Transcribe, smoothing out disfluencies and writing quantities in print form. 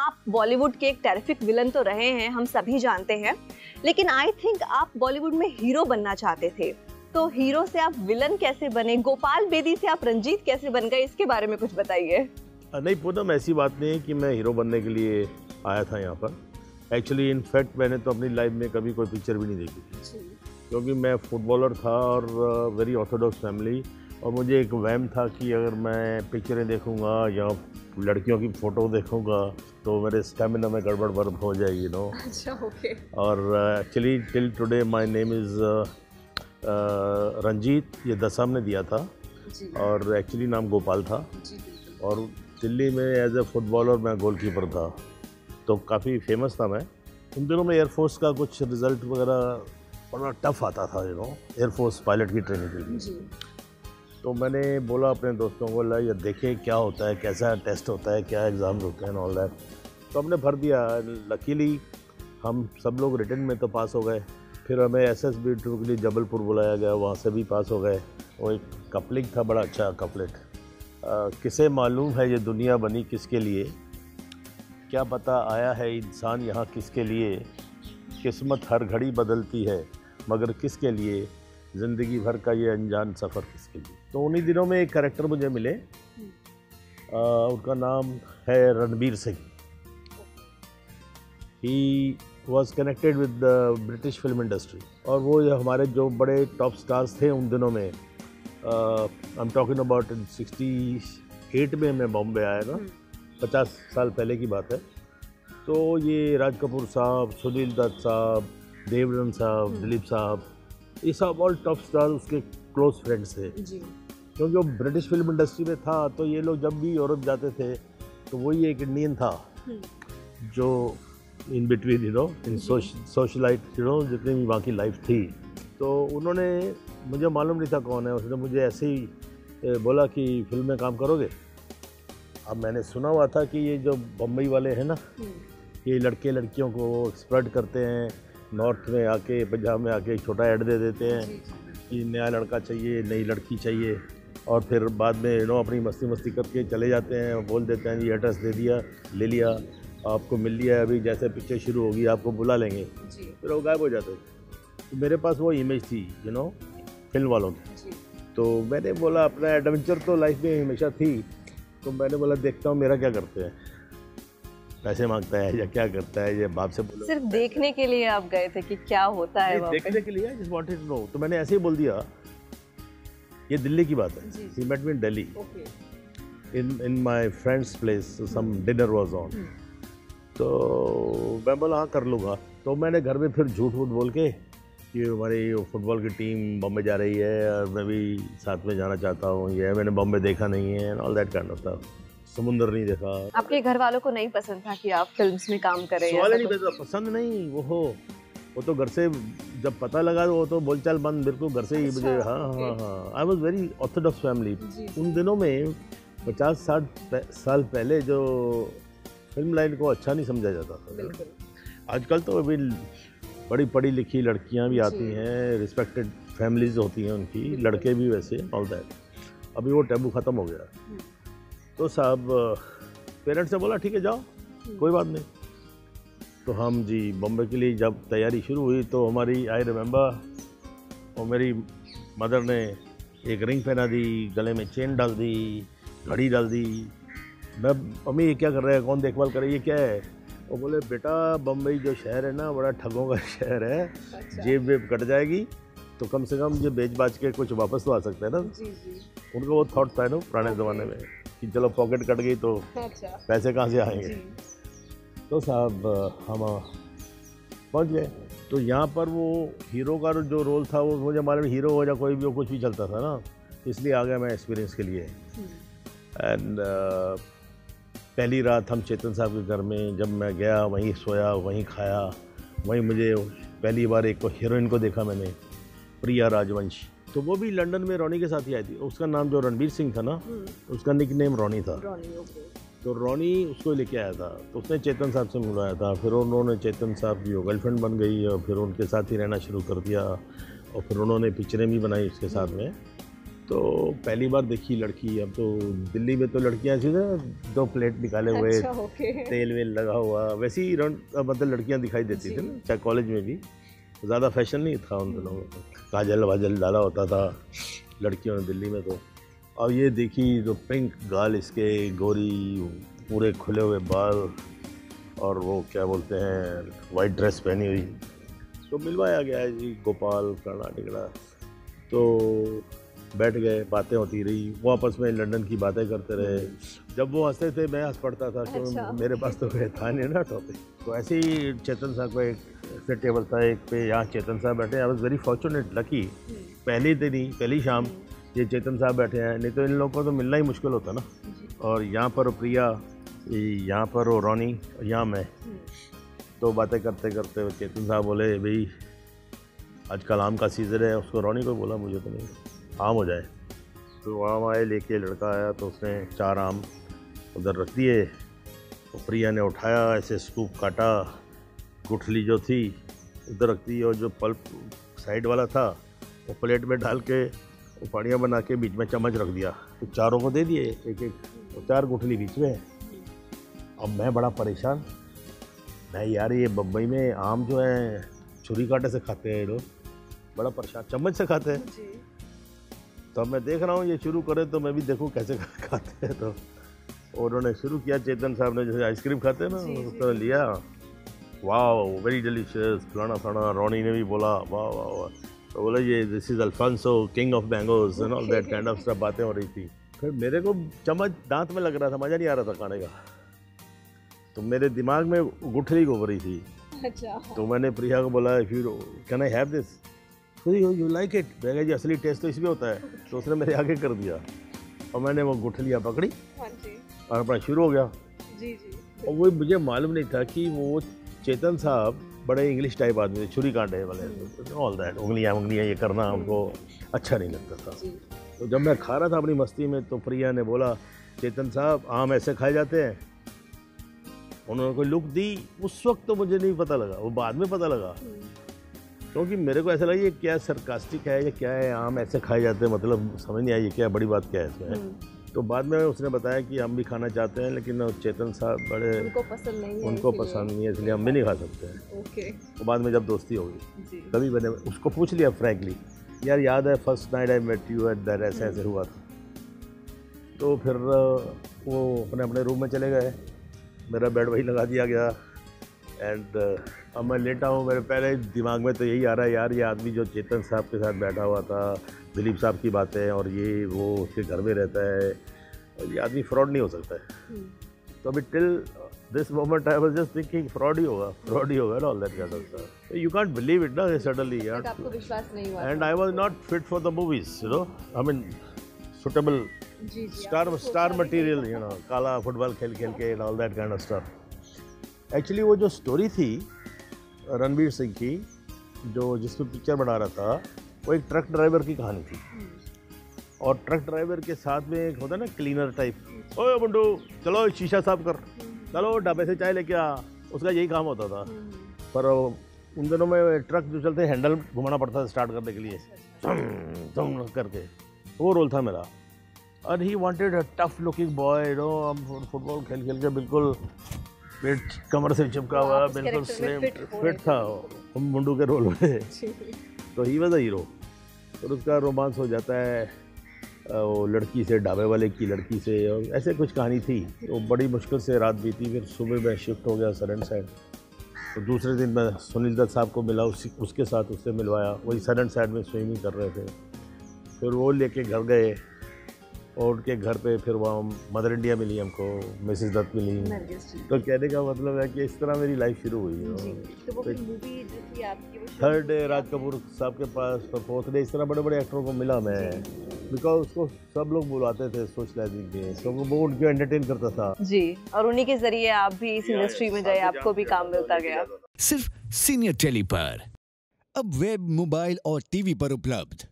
आप बॉलीवुड के एक टेरिफिक विलन तो रहे हैं, हम सभी जानते हैं, लेकिन आई थिंक आप बॉलीवुड में हीरो बनना चाहते थे। तो हीरो से आप विलन कैसे बने? गोपाल बेदी से आप रंजीत कैसे बन गए? इसके बारे में कुछ बताइए। नहीं पूनम, ऐसी बात नहीं है कि मैं हीरो बनने के लिए आया था यहाँ पर। एक्चुअली इनफैक्ट मैंने तो अपनी लाइफ में कभी कोई पिक्चर भी नहीं देखी थी, क्योंकि मैं फुटबॉलर था और वेरी ऑर्थोडॉक्स फैमिली, और मुझे एक वहम था कि अगर मैं पिक्चरें देखूंगा या लड़कियों की फ़ोटो देखूंगा तो मेरे स्टेमिना में गड़बड़ बर्ब हो जाएगी, नो। अच्छा, ओके। और actually till today my name is Ranjit, ये दसम ने दिया था जी। और एक्चुअली नाम गोपाल था जी। और दिल्ली में एज ए फुटबॉलर मैं गोलकीपर था, तो काफ़ी फेमस था मैं। उन दिनों में एयरफोर्स का कुछ रिज़ल्ट वगैरह बड़ा टफ आता था, यू नो, एयरफोर्स पायलट की ट्रेनिंग के लिए। तो मैंने बोला अपने दोस्तों को, ला ये देखें क्या होता है, कैसा टेस्ट होता है, क्या एग्ज़ाम होते हैं ऑल दैट। तो हमने भर दिया। लकीली हम सब लोग रिटन में तो पास हो गए। फिर हमें SSB 2 के लिए जबलपुर बुलाया गया, वहाँ से भी पास हो गए। वो एक कपलिंग था, बड़ा अच्छा कपलेट, किसे मालूम है ये दुनिया बनी किसके लिए, क्या पता आया है इंसान यहाँ किसके लिए, किस्मत हर घड़ी बदलती है मगर किसके लिए, ज़िंदगी भर का ये अनजान सफ़र किसके लिए। तो उन्हीं दिनों में एक कैरेक्टर मुझे मिले, उनका नाम है Ranbir Singh. He was connected with the British film industry, और वो हमारे जो बड़े टॉप स्टार्स थे उन दिनों में, आई एम टॉकिंग अबाउट 68 में मैं बॉम्बे आया ना, 50 साल पहले की बात है। तो ये राज कपूर साहब, सुनील दत्त साहब, देवरन साहब, दिलीप साहब, ये सब ऑल टॉप स्टार उसके क्लोज फ्रेंड्स थे जी। क्योंकि वो ब्रिटिश फिल्म इंडस्ट्री में था, तो ये लोग जब भी यूरोप जाते थे तो वही एक इंडियन था जो in between, you know, in socialite, you know, जितनी भी वहाँ की लाइफ थी। तो उन्होंने, मुझे मालूम नहीं था कौन है, उसने मुझे ऐसे ही बोला कि फिल्म में काम करोगे। अब मैंने सुना हुआ था कि ये जो बम्बई वाले हैं ना, ये लड़के लड़कियों को एक्सप्लॉइट करते हैं, नॉर्थ में आके, पंजाब में आके छोटा ऐड दे देते हैं कि नया लड़का चाहिए, नई लड़की चाहिए, और फिर बाद में, यू नो, अपनी मस्ती मस्ती करके चले जाते हैं और बोल देते हैं जी एड्रेस दे दिया, ले लिया, आपको मिल लिया, अभी जैसे पिक्चर शुरू होगी आपको बुला लेंगे, फिर वो गायब हो जाते। तो मेरे पास वो इमेज थी, यू नो, फिल्म वालों की। तो मैंने बोला अपना एडवेंचर तो लाइफ में हमेशा थी, तो मैंने बोला देखता हूँ मेरा क्या करते हैं, पैसे मांगता है या क्या करता है, ये बाप से बोलो। सिर्फ देखने के लिए आप गए थे कि क्या होता है वहाँ पे? देखने के लिए, I just wanted to know. तो मैंने ऐसे ही बोल दिया, ये दिल्ली की बात है, he met me in Delhi, in my friends place, some dinner was on. तो मैं बोला हाँ कर लूँगा। तो मैंने घर में फिर झूठ वूठ बोल के कि हमारी फुटबॉल की टीम बॉम्बे जा रही है और मैं भी साथ में जाना चाहता हूँ, ये मैंने बॉम्बे देखा नहीं है, and all that kind of stuff, समुंदर नहीं देखा। आपके घर वालों को नहीं पसंद था कि आप फिल्म्स में काम कर रहे हैं? सवाल नहीं पसंद नहीं, वो तो घर से जब पता लगा वो तो बोलचाल बंद, बिल्कुल घर से ही मुझे। हाँ, I was very Orthodox family. उन दिनों में 50-60 साल पहले जो फिल्म लाइन को अच्छा नहीं समझा जाता था। आजकल तो अभी बड़ी पढ़ी लिखी लड़कियां भी आती हैं, रिस्पेक्टेड फैमिलीज होती हैं उनकी, लड़के भी वैसे, ऑल दैट। अभी वो टैबू ख़त्म हो गया। तो साहब पेरेंट्स ने बोला ठीक है जाओ, कोई बात नहीं। तो हम जी बॉम्बे के लिए जब तैयारी शुरू हुई तो हमारी, आई रिमेंबर, और मेरी मदर ने एक रिंग पहना दी, गले में चेन डाल दी, घड़ी डाल दी। मैं, मम्मी ये क्या कर रहे हैं, कौन देखभाल करे, ये क्या है? वो बोले बेटा बम्बई जो शहर है ना, बड़ा ठगों का शहर है, जेब वेब कट जाएगी तो कम से कम ये बेच बाच के कुछ वापस तो आ सकता है ना। उनका वो थॉट था ना पुराने ज़माने में कि चलो पॉकेट कट गई तो पैसे कहाँ से आएंगे। तो साहब हम पहुँच गए। तो यहाँ पर वो हीरो का जो रोल था, वो मुझे मालूम, हीरो हो या कोई भी हो, कुछ भी चलता था ना, इसलिए आ गया मैं एक्सपीरियंस के लिए। एंड पहली रात हम चेतन साहब के घर में, जब मैं गया वहीं सोया, वहीं खाया, वहीं मुझे पहली बार एक हीरोइन को देखा मैंने, प्रिया राजवंशी। तो वो भी लंदन में रोनी के साथ ही आई थी। उसका नाम जो रणबीर सिंह था ना, उसका निक नेम रोनी था। तो रोनी उसको लेके आया था, तो उसने चेतन साहब से मिलवाया था। फिर उन्होंने चेतन साहब की गर्लफ्रेंड बन गई और फिर उनके साथ ही रहना शुरू कर दिया, और फिर उन्होंने पिक्चरें भी बनाई उसके साथ में। तो पहली बार देखी लड़की। अब तो दिल्ली में तो लड़कियां ऐसी ना 2 प्लेट निकाले हुए, अच्छा, ओके। तेल वेल लगा हुआ, वैसी ही मतलब लड़कियां दिखाई देती थी ना, चाहे कॉलेज में भी। ज़्यादा फैशन नहीं था उन दिनों में, काजल वाजल डाला होता था लड़कियों ने दिल्ली में तो। और ये देखी तो पिंक गाल इसके, गोरी, पूरे खुले हुए बाल, और वो क्या बोलते हैं वाइट ड्रेस पहनी हुई। तो मिलवाया गया है जी गोपाल कर्नाटक। तो बैठ गए, बातें होती रही, वो आपस में लंदन की बातें करते रहे। जब वो हंसते थे मैं हंस पड़ता था, तो अच्छा। मेरे पास तो कोई था नहीं ना टॉपिक। तो ऐसे ही चेतन साहब का एक टेबल था एक पे, यहाँ चेतन साहब बैठे। I was very fortunate, lucky. पहली दिन ही, पहली शाम ये चेतन साहब बैठे हैं, नहीं तो इन लोगों को तो मिलना ही मुश्किल होता ना। और यहाँ पर प्रिया, यहाँ पर वो रोनी, यहाँ मैं। तो बातें करते करते चेतन साहब बोले, भाई आजकल आम का सीज़न है। उसको रोनी को बोला, मुझे तो नहीं, आम हो जाए। तो आम आए लेके, लड़का आया तो उसने 4 आम उधर रख दिए। तो प्रिया ने उठाया, ऐसे स्कूप काटा, गुठली जो थी उधर रख दी, और जो पल्प साइड वाला था वो प्लेट में डाल के पानियाँ बना के बीच में चम्मच रख दिया। तो चारों को दे दिए एक एक, तो 4 गुठली बीच में। अब मैं बड़ा परेशान, मैं यार ये बम्बई में आम जो है छुरी कांटे से खाते हैं ये लोग, बड़ा परेशान, चम्मच से खाते हैं। तो अब मैं देख रहा हूँ ये शुरू करे तो मैं भी देखूँ कैसे खाते हैं। तो उन्होंने शुरू किया, चेतन साहब ने जैसे आइसक्रीम खाते हैं ना उस तरह लिया। वाह वेरी डिलीशियस, फलाना फलाना। रोनी ने भी बोला वाह वाह वाह। तो बोला ये this is Alphonso king of mangoes and all that kind of stuff, बातें हो रही थी। फिर मेरे को चम्मच दांत में लग रहा था, मज़ा नहीं आ रहा था खाने का। तो मेरे दिमाग में गुठली घूम रही थी। अच्छा। तो मैंने प्रिया को बोला, if you can I have this, you like it? मैं कहा जी असली टेस्ट तो इसमें होता है। तो उसने मेरे आगे कर दिया और मैंने वो गुठलियाँ पकड़ी और अपना शुरू हो गया। जी। और वो मुझे मालूम नहीं था कि वो चेतन साहब बड़े इंग्लिश टाइप आदमी थे, छुरी कांटे वाले, ऑल दैट, उंगलियाँ ये करना उनको अच्छा नहीं लगता था। तो जब मैं खा रहा था अपनी मस्ती में, तो प्रिया ने बोला, चेतन साहब आम ऐसे खाए जाते हैं? उन्होंने कोई लुक दी। उस वक्त तो मुझे नहीं पता लगा, वो बाद में पता लगा, क्योंकि मेरे को ऐसा लगा ये क्या सरकास्टिक है, ये क्या है, आम ऐसे खाए जाते हैं, मतलब समझ नहीं आई ये क्या बड़ी बात क्या है इसमें। तो बाद में उसने बताया कि हम भी खाना चाहते हैं, लेकिन चेतन साहब बड़े उनको पसंद नहीं है, इसलिए हम भी नहीं खा सकते हैं। ओके। तो बाद में जब दोस्ती हो गई, कभी मैंने उसको पूछ लिया फ्रैंकली, यार याद है first night I met you at that, ऐसे ऐसे हुआ था। तो फिर वो अपने अपने रूम में चले गए, मेरा बेड वही लगा दिया गया। एंड अब मैं लेटा हूँ, मेरे पहले दिमाग में तो यही आ रहा है, यार ये आदमी जो चेतन साहब के साथ बैठा हुआ था, दिलीप साहब की बातें, और ये वो उसके घर में रहता है, और ये आदमी फ्रॉड नहीं हो सकता है। तो अभी till this moment I was just thinking fraud ही होगा ना, all that kind of stuff. You can't believe it ना सडनली यार, आपको विश्वास नहीं हुआ। And I was not fit for the movies, you know, I mean suitable star material, you know, काला फुटबॉल खेल खेल के and all that kind of stuff. Actually वो जो स्टोरी थी रणवीर सिंह की, जो जिसमें पिक्चर बना रहा था, वो एक ट्रक ड्राइवर की कहानी थी। और ट्रक ड्राइवर के साथ में एक होता है ना क्लीनर टाइप, ओए मुंडू चलो शीशा साफ कर, चलो ढाबे से चाय लेके आ, उसका यही काम होता था। पर उन दिनों में ट्रक जो चलते हैंडल घुमाना पड़ता था स्टार्ट करने के लिए, तुम करके, वो रोल था मेरा। और he wanted a tough looking boy, you know, हम फुटबॉल खेल खेल के बिल्कुल पेट कमर से चिपका हुआ, बिल्कुल स्लिम फिट था मुंडू के रोल में। तो ही वॉज अ हीरो। और उसका रोमांस हो जाता है वो लड़की से, ढाबे वाले की लड़की से, और ऐसे कुछ कहानी थी। तो बड़ी मुश्किल से रात बीती, फिर सुबह मैं शिफ्ट हो गया सदर्न साइड। तो दूसरे दिन मैं सुनील दत्त साहब को मिला, उसके साथ उससे मिलवाया, वही सदर्न साइड में स्विमिंग कर रहे थे। फिर वो लेके घर गए, और उनके घर पे फिर वहाँ मदर इंडिया मिली हमको, मिसेस दत्त मिली। तो कहने का मतलब है कि इस तरह मेरी लाइफ शुरू हुई। तो वो मूवी जो थी आपकी, वो थर्ड डे राज कपूर साहब के पास, फोर्थ डे, इस तरह बड़े बड़े एक्टरों को मिला मैं, बिकॉज उसको सब लोग बुलाते थे सोशलाइजिंग के, तो वो उनको एंटरटेन करता था जी। और उन्हीं के जरिए आप भी इस इंडस्ट्री में गए, आपको भी काम मिलता गया। सिर्फ सीनियर टेली पर, अब वेब, मोबाइल और टीवी पर उपलब्ध।